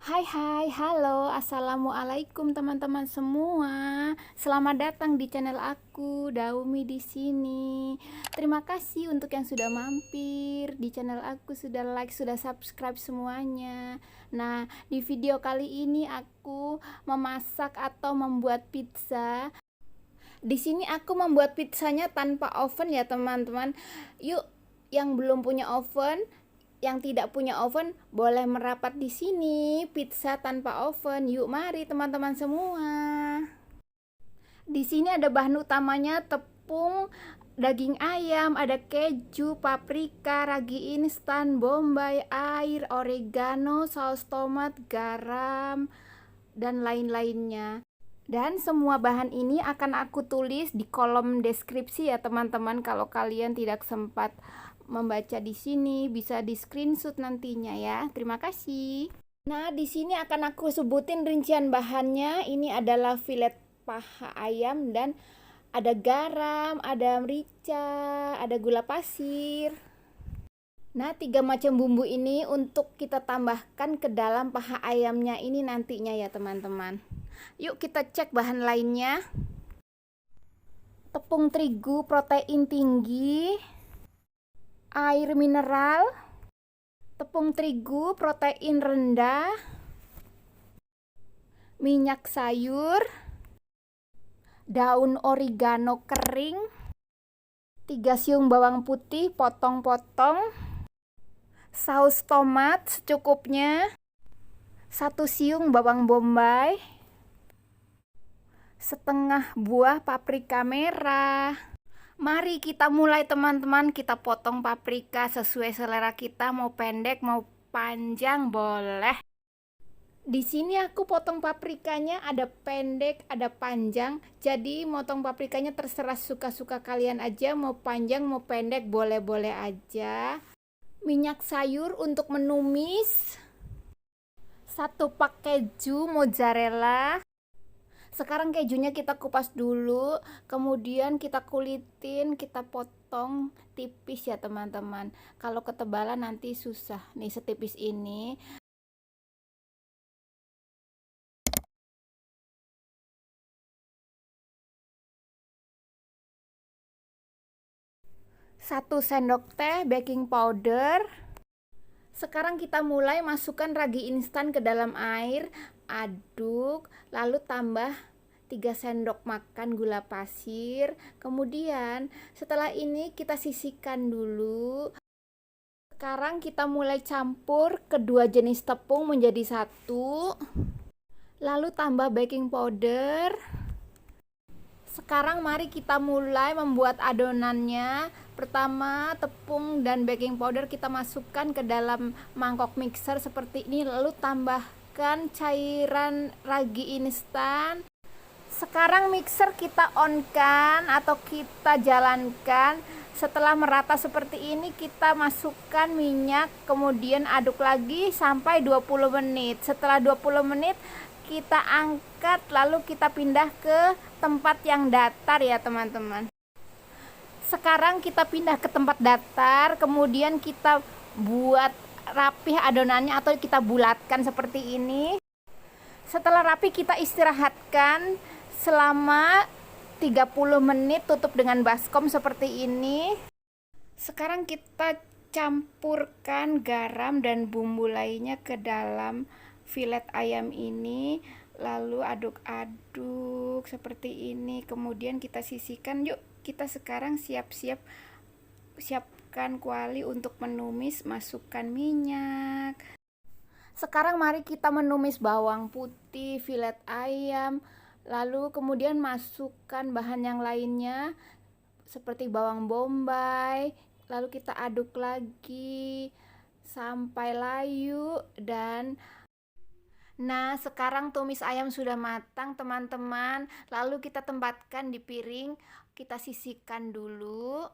Hai hai, halo, assalamualaikum teman-teman semua. Selamat datang di channel aku, Daumi di sini. Terima kasih untuk yang sudah mampir di channel aku, sudah like, sudah subscribe semuanya. Nah, di video kali ini aku memasak atau membuat pizza. Di sini aku membuat pizzanya tanpa oven ya, teman-teman. Yuk, yang belum punya oven, yang tidak punya oven boleh merapat di sini, pizza tanpa oven. Yuk mari teman-teman semua. Di sini ada bahan utamanya tepung, daging ayam, ada keju, paprika, ragi instan, bombay, air, oregano, saus tomat, garam, dan lain-lainnya. Dan semua bahan ini akan aku tulis di kolom deskripsi ya teman-teman. Kalau kalian tidak sempat membaca di sini, bisa di screenshot nantinya ya. Terima kasih. Nah, di sini akan aku sebutin rincian bahannya. Ini adalah filet paha ayam dan ada garam, ada merica, ada gula pasir. Nah, 3 macam bumbu ini untuk kita tambahkan ke dalam paha ayamnya ini nantinya ya teman-teman. Yuk kita cek bahan lainnya. Tepung terigu protein tinggi, air mineral, tepung terigu protein rendah, minyak sayur, daun oregano kering, 3 siung bawang putih potong-potong, saus tomat secukupnya, 1 siung bawang bombay, setengah buah paprika merah. Mari kita mulai teman-teman, kita potong paprika sesuai selera kita, mau pendek mau panjang boleh. Di sini aku potong paprikanya ada pendek, ada panjang. Jadi motong paprikanya terserah suka-suka kalian aja, mau panjang mau pendek boleh-boleh aja. Minyak sayur untuk menumis. 1 pak keju mozzarella. Sekarang kejunya kita kupas dulu, kemudian kita kulitin, kita potong tipis ya teman-teman. Kalau ketebalan nanti susah. Nih setipis ini. Satu sendok teh baking powder. Sekarang kita mulai masukkan ragi instan ke dalam air, aduk, lalu tambah 3 sendok makan gula pasir. Kemudian setelah ini kita sisihkan dulu. Sekarang kita mulai campur kedua jenis tepung menjadi satu. Lalu tambah baking powder. Sekarang mari kita mulai membuat adonannya. Pertama, tepung dan baking powder kita masukkan ke dalam mangkok mixer seperti ini. Lalu tambahkan cairan ragi instan. Sekarang mixer kita on-kan atau kita jalankan. Setelah merata seperti ini kita masukkan minyak, kemudian aduk lagi sampai 20 menit. Setelah 20 menit kita angkat, lalu kita pindah ke tempat yang datar ya teman-teman. Sekarang kita pindah ke tempat datar, kemudian kita buat rapih adonannya atau kita bulatkan seperti ini. Setelah rapi kita istirahatkan selama 30 menit, tutup dengan baskom seperti ini. Sekarang kita campurkan garam dan bumbu lainnya ke dalam filet ayam ini, lalu aduk-aduk seperti ini. Kemudian kita sisihkan. Yuk kita sekarang siapkan kuali untuk menumis, masukkan minyak. Sekarang mari kita menumis bawang putih, filet ayam, lalu kemudian masukkan bahan yang lainnya seperti bawang bombay, lalu kita aduk lagi sampai layu. Dan nah, sekarang tumis ayam sudah matang teman-teman. Lalu kita tempatkan di piring, kita sisihkan dulu.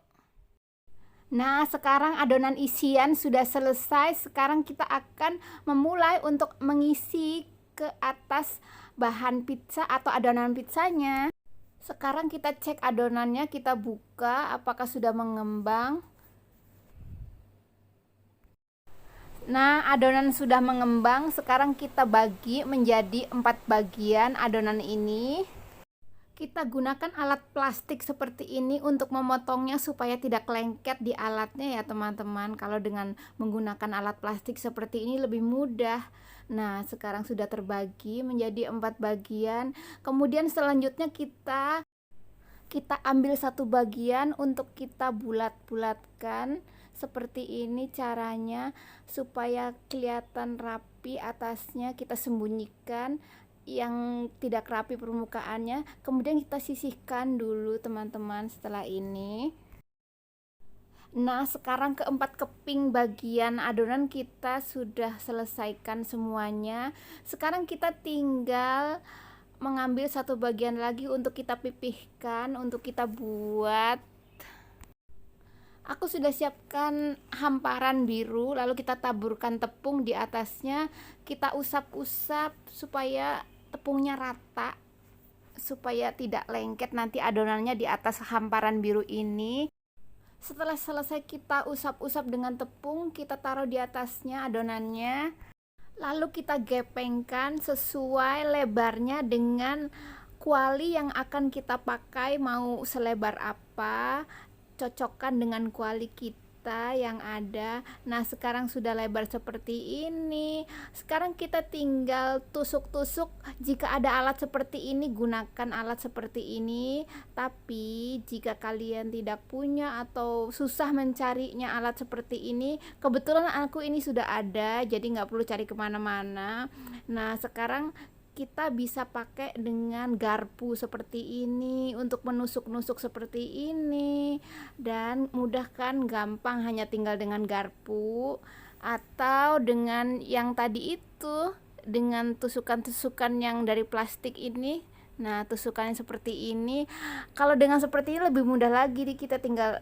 Nah, sekarang adonan isian sudah selesai. Sekarang kita akan memulai untuk mengisi ke atas bahan pizza atau adonan pizzanya. Sekarang kita cek adonannya, kita buka apakah sudah mengembang. Nah, adonan sudah mengembang, sekarang kita bagi menjadi 4 bagian adonan ini. Kita gunakan alat plastik seperti ini untuk memotongnya supaya tidak lengket di alatnya ya teman-teman. Kalau dengan menggunakan alat plastik seperti ini lebih mudah. Nah, sekarang sudah terbagi menjadi 4 bagian. Kemudian selanjutnya kita ambil satu bagian untuk kita bulat-bulatkan. Seperti ini caranya supaya kelihatan rapi atasnya. Kita sembunyikan yang tidak rapi permukaannya, kemudian kita sisihkan dulu teman-teman setelah ini. Nah, sekarang keempat keping bagian adonan kita sudah selesaikan semuanya. Sekarang kita tinggal mengambil satu bagian lagi untuk kita pipihkan, untuk kita buat. Aku sudah siapkan hamparan biru, lalu kita taburkan tepung di atasnya. Kita usap-usap supaya tepungnya rata, supaya tidak lengket nanti adonannya di atas hamparan biru ini. Setelah selesai kita usap-usap dengan tepung, kita taruh di atasnya adonannya. Lalu kita gepengkan sesuai lebarnya dengan kuali yang akan kita pakai, mau selebar apa, cocokkan dengan kuali kita yang ada. Nah, sekarang sudah lebar seperti ini. Sekarang kita tinggal tusuk-tusuk. Jika ada alat seperti ini, gunakan alat seperti ini. Tapi jika kalian tidak punya atau susah mencarinya alat seperti ini, kebetulan aku ini sudah ada, jadi nggak perlu cari kemana-mana. Nah, sekarang kita bisa pakai dengan garpu seperti ini untuk menusuk-nusuk seperti ini, dan mudah kan, gampang, hanya tinggal dengan garpu atau dengan yang tadi itu, dengan tusukan-tusukan yang dari plastik ini. Nah, tusukannya seperti ini. Kalau dengan seperti ini lebih mudah lagi, kita tinggal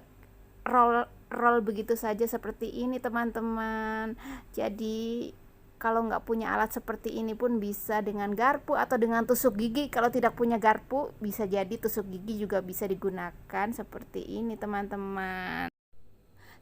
roll begitu saja seperti ini teman-teman. Jadi kalau nggak punya alat seperti ini pun bisa dengan garpu atau dengan tusuk gigi. Kalau tidak punya garpu, bisa jadi tusuk gigi juga bisa digunakan seperti ini teman-teman.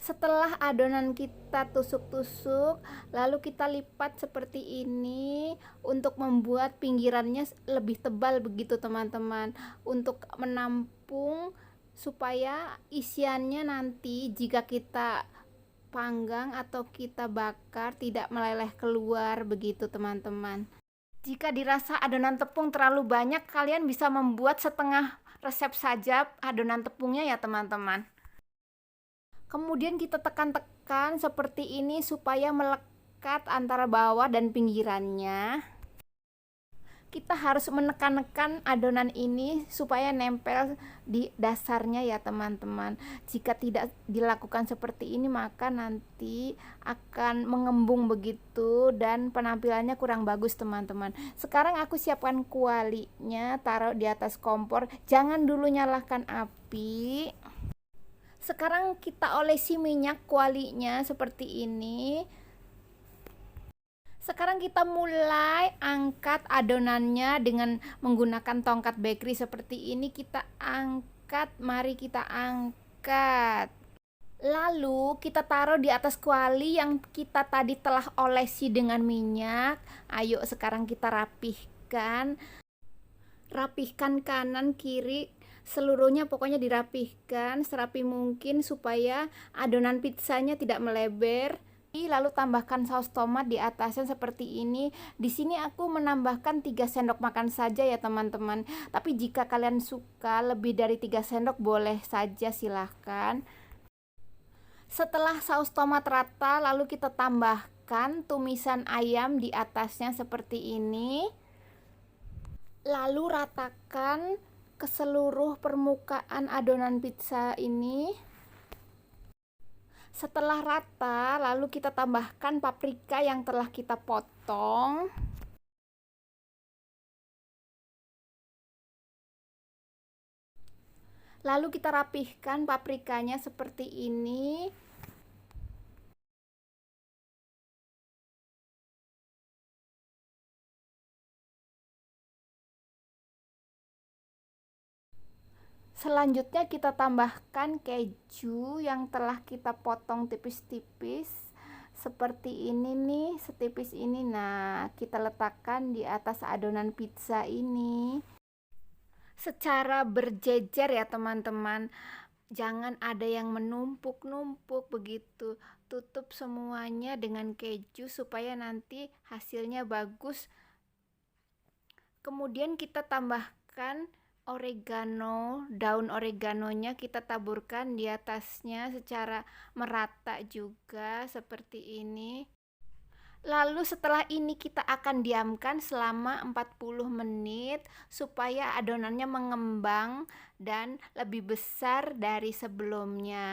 Setelah adonan kita tusuk-tusuk, lalu kita lipat seperti ini untuk membuat pinggirannya lebih tebal begitu teman-teman, untuk menampung supaya isiannya nanti jika kita panggang atau kita bakar tidak meleleh keluar begitu teman-teman. Jika dirasa adonan tepung terlalu banyak, kalian bisa membuat setengah resep saja adonan tepungnya ya teman-teman. Kemudian kita tekan-tekan seperti ini supaya melekat antara bawah dan pinggirannya. Kita harus menekan-nekan adonan ini supaya nempel di dasarnya ya teman-teman. Jika tidak dilakukan seperti ini, maka nanti akan mengembung begitu dan penampilannya kurang bagus teman-teman. Sekarang aku siapkan kualinya, taruh di atas kompor. Jangan dulu nyalakan api. Sekarang kita olesi minyak kualinya seperti ini. Sekarang kita mulai angkat adonannya dengan menggunakan tongkat bakery seperti ini. Kita angkat, mari kita angkat. Lalu kita taruh di atas kuali yang kita tadi telah olesi dengan minyak. Ayo sekarang kita rapihkan. Rapihkan kanan kiri, seluruhnya pokoknya dirapihkan serapi mungkin supaya adonan pizzanya tidak melebar. Lalu tambahkan saus tomat di atasnya seperti ini. Di sini aku menambahkan 3 sendok makan saja ya teman-teman. Tapi jika kalian suka lebih dari 3 sendok boleh saja, silahkan. Setelah saus tomat rata, lalu kita tambahkan tumisan ayam di atasnya seperti ini. Lalu ratakan ke seluruh permukaan adonan pizza ini. Setelah rata, lalu kita tambahkan paprika yang telah kita potong. Lalu kita rapihkan paprikanya seperti ini. Selanjutnya kita tambahkan keju yang telah kita potong tipis-tipis seperti ini nih, setipis ini. Nah, kita letakkan di atas adonan pizza ini secara berjejer ya teman-teman. Jangan ada yang menumpuk-numpuk begitu. Tutup semuanya dengan keju supaya nanti hasilnya bagus. Kemudian kita tambahkan oregano, daun oreganonya kita taburkan di atasnya secara merata juga seperti ini. Lalu setelah ini kita akan diamkan selama 40 menit supaya adonannya mengembang dan lebih besar dari sebelumnya.